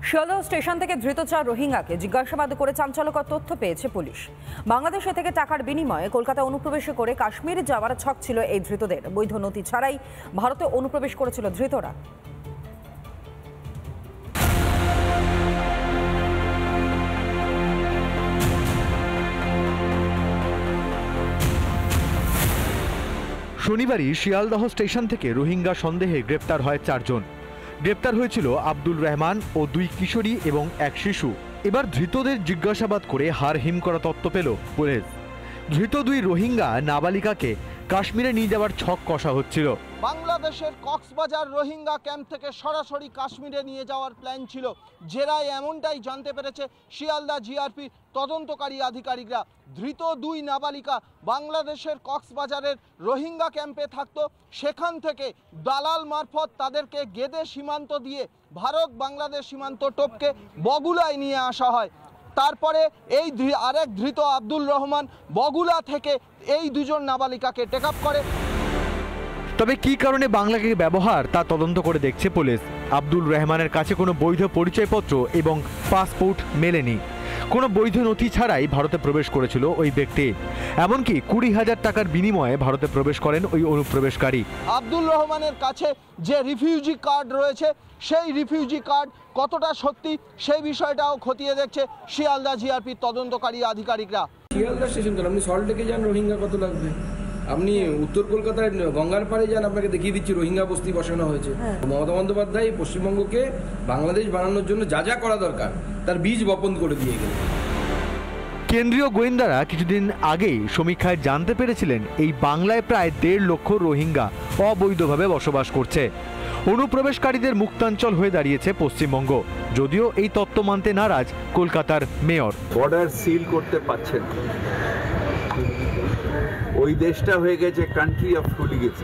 Sealdah station থেকে ধৃত 4 রোহিঙ্গাকে জিজ্ঞাসাবাদ করে চাঞ্চল্যকর তথ্য পেয়েছে পুলিশ। বাংলাদেশে থেকে টাকার বিনিময়ে কলকাতা অনুপ্রবেশ করে কাশ্মীর যাওয়ার ছক ছিল এই ধৃতদের। বৈধ নথি ছাড়াই ভারতে অনুপ্রবেশ করেছিল ধৃতরা। শনিবারই শিয়ালদহ স্টেশন থেকে রোহিঙ্গা সন্দেহে গ্রেপ্তার হয় 4 জন। গ্রেপ্তার হয়েছিল আব্দুল রহমান ও 2 কিশোরী এবং 1 শিশু। এবার ধৃতদের জিজ্ঞাসাবাদ করে হাড় হিম করা তথ্য পেল পুলিশ। ধৃত 2 রোহিঙ্গা নাবালিকাকে কাশ্মীরে নিয়ে যাওয়ার ছক কষা হচ্ছিল। বাংলাদেশের কক্সবাজার রোহিঙ্গা ক্যাম্প থেকে সরাসরি কাশ্মীরে নিয়ে যাওয়ার প্ল্যান ছিল। জেরায় এমনটাই জানতে পেরেছে শিয়ালদা জিআরপি তদন্তকারী আধিকারিকরা। ধৃত 2 নাবালিকা বাংলাদেশের কক্সবাজারের রোহিঙ্গা ক্যাম্পে থাকতো। সেখান থেকে দালাল মারফত তাদেরকে গেদে সীমান্ত দিয়ে ভারত বাংলাদেশ সীমান্ত টপকে বগুলায় নিয়ে আসা হয়। তারপরে এই আরেক ধৃত আব্দুল রহমান বগুলা থেকে এই 2 জন নাবালিকাকে টেক আপ করে। তবে কি কারণে বাংলাকে ব্যবহার তা তদন্ত করে দেখছে পুলিশ। আব্দুল রহমানের কাছে কোনো বৈধ পরিচয়পত্র এবং পাসপোর্ট মেলেনি। কোনো বৈধ নথি ছাড়াই ভারতে প্রবেশ করেছিল ওই ব্যক্তি। এমনকি 20,000 টাকার বিনিময়ে ভারতে প্রবেশ করেন ওই অনুপ্রবেশকারী। আব্দুল রহমানের কাছে যে রিফিউজি কার্ড রয়েছে সেই রিফিউজি কার্ড কতটা সত্যি সেই বিষয়টাও খতিয়ে দেখছে শিয়ালদা জিআরপি তদন্তকারী আধিকারিকরা। শিয়ালদা স্টেশন তো আপনি সল্টলেকে যান, রোহিঙ্গা কত লাগবে? আপনি উত্তর কলকাতায় গঙ্গার পাড়ে যান, আপনাকে দেখিয়ে দিচ্ছি রোহিঙ্গা বস্তি বসানো হয়েছে। মমতা বন্দ্যোপাধ্যায় পশ্চিমবঙ্গকে বাংলাদেশ বানানোর জন্য যা যা করা দরকার তার বীজ বপন করে দিয়ে গেল। কেন্দ্রীয় গোয়েন্দারা কিছুদিন আগেই সমীক্ষায় জানতে পেরেছিলেন এই বাংলায় প্রায় 1.5 লক্ষ রোহিঙ্গা অবৈধভাবে বসবাস করছে। অনুপ্রবেশকারীদের মুক্তাঞ্চল হয়ে দাঁড়িয়েছে পশ্চিমবঙ্গ। যদিও এই তত্ত্ব মানতে নারাজ কলকাতার মেয়র। বর্ডার সিল করতে পারছেন, ওই দেশটা হয়ে গেছে কান্ট্রি অফ হুলিগেন।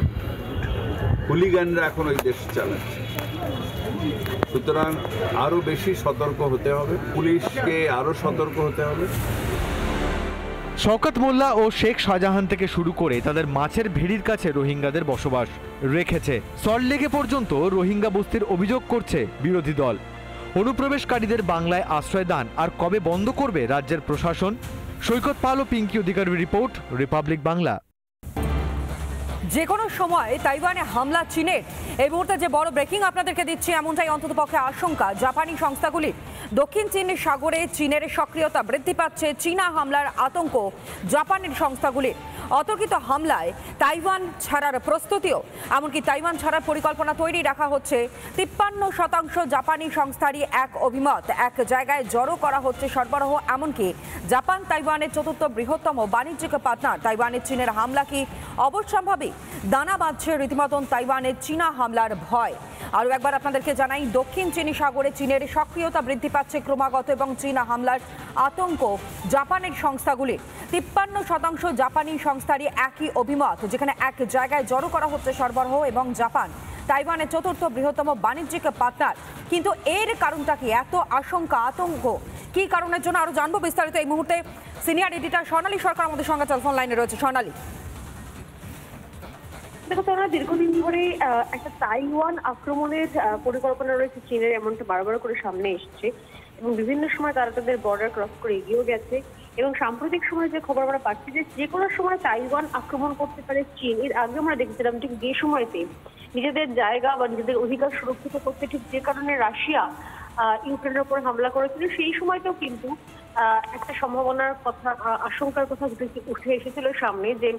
হুলিগানরা এখন ওই দেশ চালাচ্ছে। সুতরাং আরো বেশি সতর্ক হতে হবে, পুলিশকে আরো সতর্ক হতে হবে। শওকত মোল্লা ও শেখ শাহজাহান থেকে শুরু করে তাদের মাছের ভেড়ির কাছে রোহিঙ্গাদের বসবাস রেখেছে। সল্টলেকে পর্যন্ত রোহিঙ্গা বস্তির অভিযোগ করছে বিরোধী দল। অনুপ্রবেশকারীদের বাংলায় আশ্রয় দান আর কবে বন্ধ করবে রাজ্যের প্রশাসন? সৈকত পাল ও পিঙ্কি অধিকারীর রিপোর্ট, রিপাবলিক বাংলা। যে কোনো সময় তাইওয়ানে হামলা চীনের। এই মুহূর্তে যে বড় ব্রেকিং আপনাদেরকে দিচ্ছি, এমনটাই অন্ততপক্ষে আশঙ্কা জাপানি সংস্থাগুলির। দক্ষিণ চীন সাগরে চীনের সক্রিয়তা বৃদ্ধি পাচ্ছে। চীনা হামলার আতঙ্ক জাপানের সংস্থাগুলির। অতর্কিত হামলায় তাইওয়ান ছাড়ার প্রস্তুতিও, এমনকি তাইওয়ান ছাড়ার পরিকল্পনা তৈরি রাখা হচ্ছে। 53% জাপানি সংস্থারই এক অভিমত। এক জায়গায় জড়ো করা হচ্ছে সরবরাহ। এমনকি জাপান তাইওয়ানের 4র্থ বৃহত্তম বাণিজ্যিক পার্টনার। তাইওয়ানের চীনের হামলা কি অবশ্যম্ভাবী? দানা বাঁধছে রীতিমতন তাইওয়ানের চীনা হামলার ভয়। আরও একবার আপনাদেরকে জানাই, দক্ষিণ চীন সাগরে চীনের সক্রিয়তা বৃদ্ধি পাচ্ছে ক্রমাগত এবং চীনা হামলার আতঙ্ক জাপানের সংস্থাগুলির। 53% জাপানি সংস্থারই একই অভিমত, যেখানে এক জায়গায় জড়ো করা হচ্ছে সরবরাহ এবং জাপান তাইওয়ানের 4র্থ বৃহত্তম বাণিজ্যিক পার্টনার। কিন্তু এর কারণটা কি? এত আশঙ্কা, আতঙ্ক কি কারণের জন্য? আরো জানবো বিস্তারিত এই মুহূর্তে সিনিয়র এডিটর স্বর্ণালী সরকার আমাদের সঙ্গে টেলিফোন লাইনে রয়েছে। স্বর্ণালী, দেখো, তারা দীর্ঘদিন ধরে একটা তাইওয়ান আক্রমণের পরিকল্পনা রয়েছে চীনের, এমনটা বারবার করে সামনে এসেছে এবং বিভিন্ন সময় তারা তাদের বর্ডার ক্রস করে এগিয়েও গেছে। এবং সাম্প্রতিক সময় যে খবর আমরা পাচ্ছি যে কোনো সময় তাইওয়ান আক্রমণ করতে পারে চীন। এর আগে আমরা দেখেছিলাম ঠিক যে সময়তে নিজেদের জায়গা বা নিজেদের অধিকার সুরক্ষিত করতে ঠিক যে কারণে রাশিয়া ইউক্রেনের উপর হামলা করেছিল, সেই সময়তেও কিন্তু একটা সম্ভাবনার কথা, আশঙ্কার কথা উঠে এসেছিল সামনে যে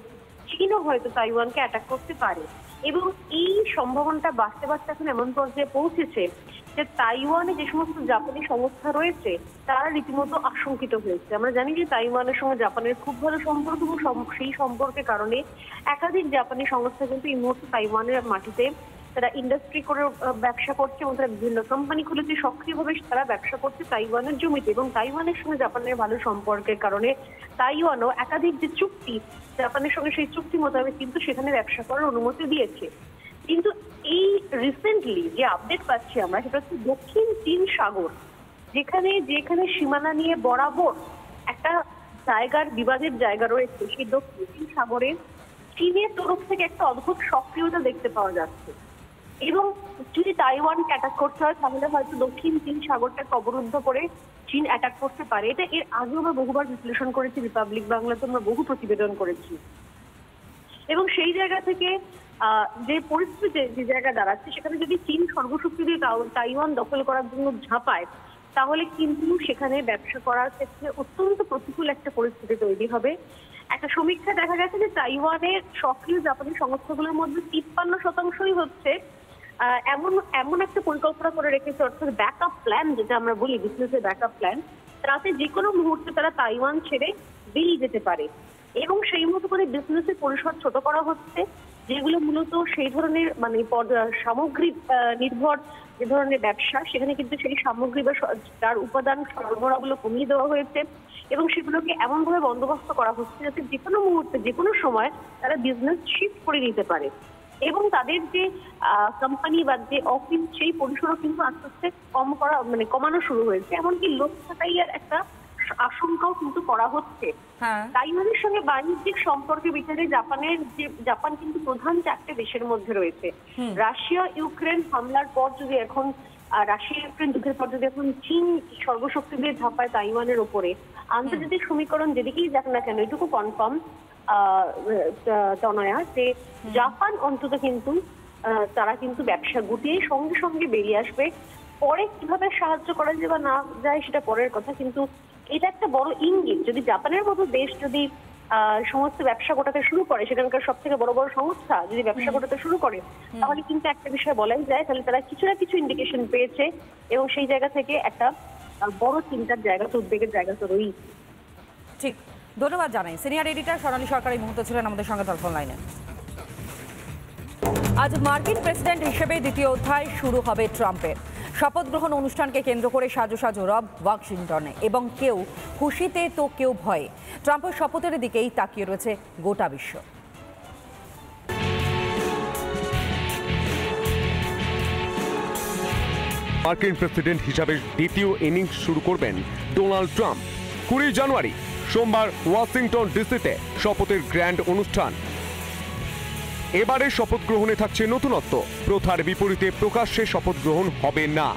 চীনও হয়তো তাইওয়ানকে অ্যাটাক করতে পারে। এবং এই সম্ভাবনাটা বাড়তে বাড়তে এখন এমন পর্যায়ে পৌঁছেছে যে তাইওয়ানে যে সমস্ত জাপানি সংস্থা রয়েছে তারা রীতিমতো আশঙ্কিত হয়েছে। আমরা জানি যে তাইওয়ানের সঙ্গে জাপানের খুব ভালো সম্পর্ক এবং সেই সম্পর্কের কারণে একাধিক জাপানি সংস্থা কিন্তু এই মুহূর্তে তাইওয়ানের মাটিতে তারা ইন্ডাস্ট্রি করে ব্যবসা করছে এবং তারা বিভিন্ন কোম্পানি খুলেছে, সক্রিয়ভাবে তারা ব্যবসা করছে তাইওয়ানের জমিতে। এবং তাইওয়ানের সঙ্গে জাপানের ভালো সম্পর্কের কারণে তাইওয়ানও একাধিক যে চুক্তি জাপানের সঙ্গে, সেই চুক্তি মোতাবেক কিন্তু সেখানে ব্যবসা করার অনুমতি দিয়েছে। কিন্তু এই রিসেন্টলি যে আপডেট পাচ্ছি আমরা, সেটা হচ্ছে দক্ষিণ চীন সাগর, যেখানে সীমানা নিয়ে বরাবর একটা জায়গার বিবাদের জায়গা রয়েছে, সেই দক্ষিণ চীন সাগরে চীনের তরফ থেকে একটা অদ্ভুত সক্রিয়তা দেখতে পাওয়া যাচ্ছে। এবং যদি তাইওয়ানকে অ্যাটাক করতে হয় তাহলে হয়তো দক্ষিণ চীন সাগরটাকে অবরুদ্ধ করে চীন অ্যাটাক করতে পারে। এটা এর আগেও আমরা বহুবার বিশ্লেষণ করেছি, রিপাবলিক বাংলাতে আমরা বহু প্রতিবেদন করেছি। এবং সেই জায়গা থেকে যে পরিস্থিতিতে যে জায়গা দাঁড়াচ্ছে, সেখানে যদি চীন সর্বশক্তি দিয়ে তাইওয়ান দখল করার জন্য ঝাঁপায়, তাহলে কিন্তু সেখানে ব্যবসা করার ক্ষেত্রে অত্যন্ত প্রতিকূল একটা পরিস্থিতি তৈরি হবে। একটা সমীক্ষা দেখা গেছে যে তাইওয়ানের সক্রিয় জাপানি সংস্থাগুলোর মধ্যে 53% হচ্ছে এমন একটা পরিকল্পনা করে রেখেছে, অর্থাৎ ব্যাকআপ প্ল্যান, যেটা আমরা বলি বিজনেসের ব্যাকআপ প্ল্যান, তাতে যে কোনো মুহূর্তে তারা তাইওয়ান ছেড়ে বেরিয়ে যেতে পারে। এবং সেই মতো করে বিজনেসের পরিসর ছোট করা হচ্ছে, যেগুলো মূলত সেই ধরনের মানে সামগ্রী নির্ভর যে ধরনের ব্যবসা, সেখানে কিন্তু সেই সামগ্রী বা তার উপাদান সরবরাহগুলো কমিয়ে দেওয়া হয়েছে এবং সেগুলোকে এমনভাবে বন্দোবস্ত করা হচ্ছে যাতে যে কোনো মুহূর্তে যে কোনো সময় তারা বিজনেস শিফট করে নিতে পারে। এবং তাদের যে কোম্পানি বা যে অফিস, সেই পরিসরও কিন্তু আস্তে আস্তে কমানো শুরু হয়েছে। এমনকি লোক ছাঁটাইয়ের একটা আশঙ্কাও কিন্তু করা হচ্ছে। তাইওয়ানের সঙ্গে বাণিজ্যিক সম্পর্কের বিচারে জাপান কিন্তু প্রধান 4টে দেশের মধ্যে রয়েছে। রাশিয়া ইউক্রেন হামলার পর যদি এখন রাশিয়া ইউক্রেন যুদ্ধের পর যদি এখন চীন সর্বশক্তি দিয়ে ঝাঁপায় তাইওয়ানের ওপরে, আন্তর্জাতিক সমীকরণ যেদিকেই যাক না কেন এটুকু কনফার্ম তনয়া যে জাপান অন্তত কিন্তু তারা কিন্তু ব্যবসা গুটিয়ে সঙ্গে সঙ্গে বেরিয়ে আসবে। পরে কিভাবে সাহায্য করা যায় বা না যায় সেটা পরের কথা, কিন্তু এটা একটা বড় ইঙ্গিত। যদি জাপানের মতো দেশ যদি সমস্ত ব্যবসা গোটাতে শুরু করে, সেখানকার সব থেকে বড় বড় সংস্থা যদি ব্যবসা গোটাতে শুরু করে, তাহলে কিন্তু একটা বিষয় বলাই যায়, তাহলে তারা কিছু না কিছু ইন্ডিকেশন পেয়েছে এবং সেই জায়গা থেকে একটা বড় চিন্তার জায়গা, উদ্বেগের জায়গা তো রয়েছে। ঠিক, ধন্যবাদ জানাই সিনিয়র এডিটর সোনালী সরকার এই মুহূর্তে ছিলেন আমাদের সঙ্গে টেলিফোন লাইনে। আজ মার্কিন প্রেসিডেন্ট হিসেবে দ্বিতীয় অধ্যায় শুরু হবে ট্রাম্পের। শপথ গ্রহণ অনুষ্ঠানকে কেন্দ্র করে সাজো সাজো রব ওয়াশিংটনে, এবং কেউ খুশিতে তো কেউ ভয়ে। ট্রাম্পের শপথের দিকেই তাকিয়ে রয়েছে গোটা বিশ্ব। মার্কিন প্রেসিডেন্ট হিসাবে দ্বিতীয় ইনিংস শুরু করবেন ডোনাল্ড ট্রাম্প। 20 জানুয়ারি সোমবার ওয়াশিংটন ডিসিতে শপথের গ্র্যান্ড অনুষ্ঠান। এবারে শপথ গ্রহণে থাকছে নতুনত্ব। প্রথার বিপরীতে প্রকাশ্যে শপথ গ্রহণ হবে না।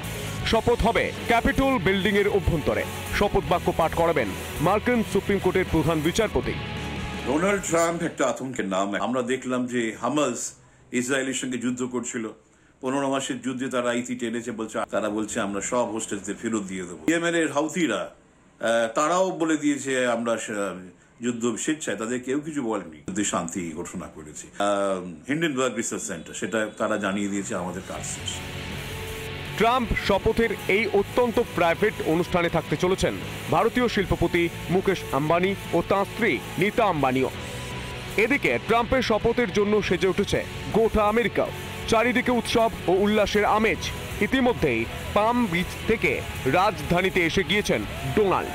শপথ হবে ক্যাপিটল বিল্ডিং এর অভ্যন্তরে। শপথ বাক্য পাঠ করাবেন মার্কিন সুপ্রিম কোর্টের প্রধান বিচারপতি। ডোনাল্ড ট্রাম্প একটা আতঙ্কের নাম। আমরা দেখলাম যে হামাস ইসরায়েলের সঙ্গে যুদ্ধ করছিল, 15 মাসের যুদ্ধে তারা ইতি টেনেছে, তারা বলছে আমরা সব হোস্টেজদের ফেরত দিয়ে দেবো। ইয়েমেন এর হাউথিরা তারাও বলে দিয়েছে আমরা যুদ্ধ স্বেচ্ছায়, তাদের কেউ কিছু বলেনি, শান্তি ঘোষণা করেছে। হিন্ডেনবার্গ রিসার্চ সেন্টার সেটা তারা জানিয়ে দিয়েছে আমাদের কাজ শেষ। ট্রাম্প শপথের এই অত্যন্ত প্রাইভেট অনুষ্ঠানে থাকতে চলেছেন ভারতীয় শিল্পপতি মুকেশ আম্বানি ও তাঁর স্ত্রী নীতা আম্বানিও। এদিকে ট্রাম্পের শপথের জন্য সেজে উঠেছে গোটা আমেরিকাও। চারিদিকে উৎসব ও উল্লাসের আমেজ। ইতিমধ্যেই পাম বিচ থেকে রাজধানীতে এসে গিয়েছেন ডোনাল্ড।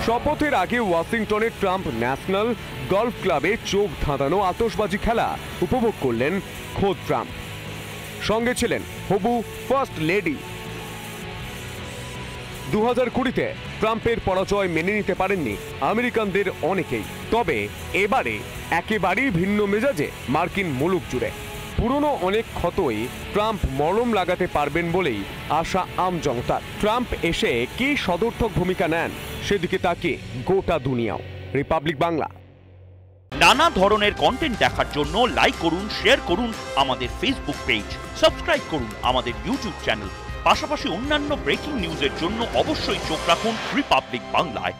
শপথের আগে ওয়াশিংটনের ট্রাম্প ন্যাশনাল গলফ ক্লাবে চোখ ধাঁধানো আতশবাজি খেলা উপভোগ করলেন খোদ ট্রাম্প। সঙ্গে ছিলেন হবু ফার্স্ট লেডি। 2020-তে ট্রাম্পের পরাজয় মেনে নিতে পারেননি আমেরিকানদের অনেকেই। তবে এবারে একেবারেই ভিন্ন মেজাজে মার্কিন মুলুক জুড়ে। পুরনো অনেক ক্ষতই ট্রাম্প মলম লাগাতে পারবেন বলেই আশা আম জনতার। ট্রাম্প এসে কি সদর্থক ভূমিকা নেন সেদিকে তাকিয়ে গোটা দুনিয়াও। রিপাবলিক বাংলা। নানা ধরনের কন্টেন্ট দেখার জন্য লাইক করুন, শেয়ার করুন আমাদের ফেসবুক পেজ, সাবস্ক্রাইব করুন আমাদের ইউটিউব চ্যানেল। পাশাপাশি অন্যান্য ব্রেকিং নিউজের জন্য অবশ্যই চোখ রাখুন রিপাবলিক বাংলায়।